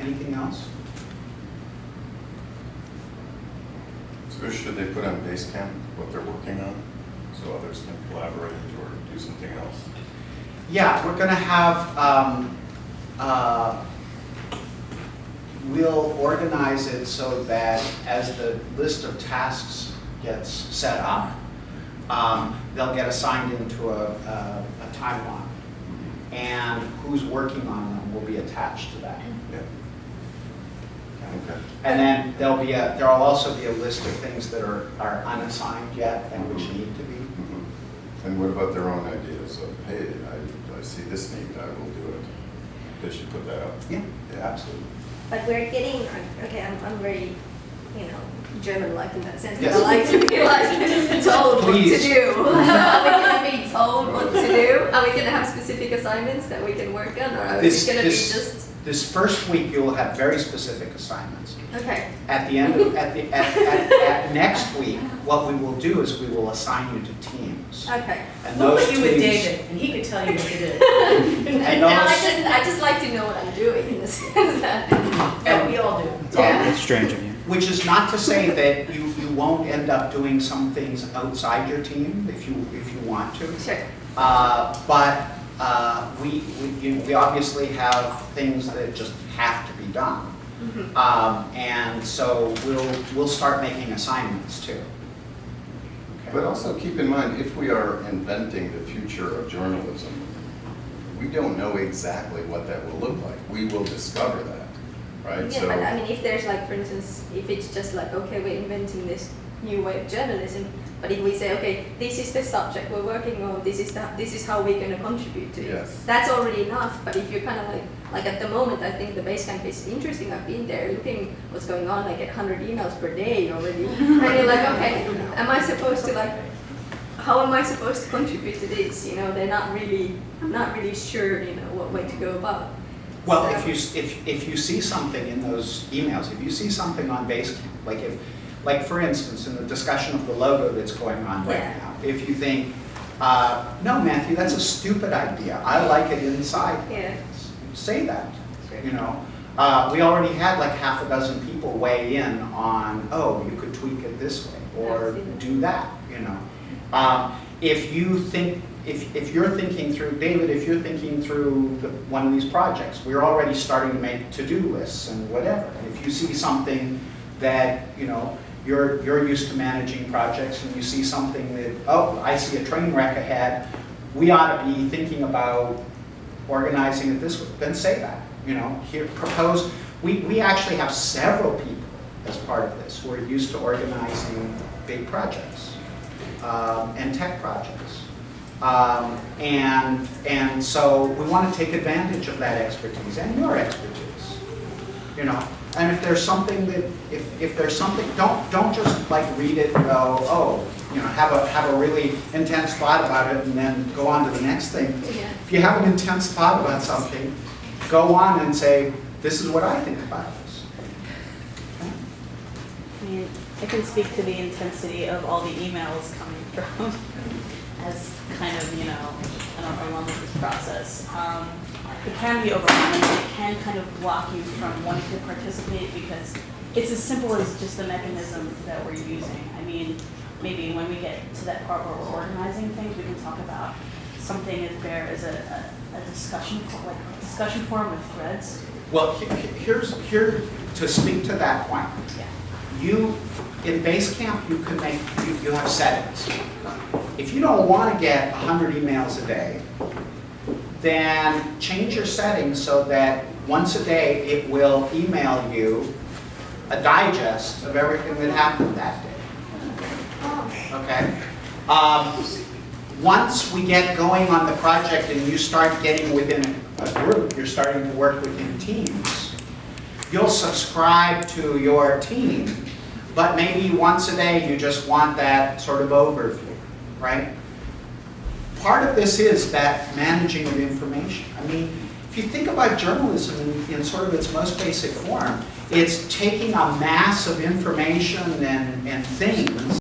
Anything else? So should they put on Basecamp what they're working on so others can collaborate or do something else? Yeah, we're going to have, we'll organize it so that as the list of tasks gets set up, they'll get assigned into a timeline. And who's working on them will be attached to that. Yeah. Okay. And then there'll also be a list of things that are unassigned yet and which need to be. Mm-hmm. And what about their own ideas of, hey, I see this need, I will do it? They should put that up. Yeah, absolutely. But we're getting, okay, I'm very, German-like in that sense. Yes. I like to be like told Please. what to do. So are we going to be told what to do? Are we going to have specific assignments that we can work on? Or are we This- going to be this- just, This first week, you'll have very specific assignments. okay. At the end of, at next week, what we will do is we will assign you to teams. Okay. And We'll those put you with teams- David, and he could tell you what to do. And No, those- I just like to know what I'm doing in the sense that, Yeah, we all do. yeah. That's strange of you. Which is not to say that you won't end up doing some things outside your team if you want to. Sure. But we obviously have things that just have to be done. Mhm. And so we'll start making assignments too. Okay? But also keep in mind, if we are inventing the future of journalism, we don't know exactly what that will look like. We will discover that, right? Yeah, but I mean, if there's like, for instance, if it's just like, okay, we're inventing this new way of journalism, but if we say, okay, this is the subject we're working on, this is how we're going to contribute to it. Yes. That's already enough. But if you're kind of like at the moment, I think the Basecamp is interesting. I've been there looking what's going on. I get 100 emails per day already, and you're like, okay, am I supposed to like? How am I supposed to contribute to this? They're not really. I'm not really sure. What way to go about. Well, So- if you see something in those emails, if you see something on Basecamp, like for instance, in the discussion of the logo that's going on right Yeah. now, if you think, no, Matthew, that's a stupid idea. I like it inside. Yeah. Say that. Sure. We already had like half a dozen people weigh in on, oh, you could tweak it this way or I've seen that. do that. If you think, if you're thinking through, David, if you're thinking through one of these projects, we're already starting to make to-do lists and whatever. And if you see something that, you're used to managing projects and you see something that, oh, I see a train wreck ahead, we ought to be thinking about organizing it this way, then say that. Here, propose, we actually have several people as part of this who are used to organizing big projects and tech projects. And so we want to take advantage of that expertise and your expertise. And if there's something that, if there's something, don't just like read it and go, oh, have a really intense thought about it and then go on to the next thing. Yeah. If you have an intense thought about something, go on and say, this is what I think about this. Okay? I mean, I can speak to the intensity of all the emails coming from as kind of, I don't know, along with this process. It can be overwhelming, it can kind of block you from wanting to participate because it's as simple as just the mechanism that we're using. I mean, maybe when we get to that part where we're organizing things, we can talk about something as bare as a discussion, like a discussion forum with threads. Well, here to speak to that point. Yeah. In Basecamp, you have settings. If you don't want to get 100 emails a day, then change your settings so that once a day it will email you a digest of everything that happened that day. Okay? Once we get going on the project and you start getting within a group, you're starting to work within teams, you'll subscribe to your team, but maybe once a day you just want that sort of overview, right? Part of this is that managing of information. I mean, if you think about journalism in sort of its most basic form, it's taking a mass of information and things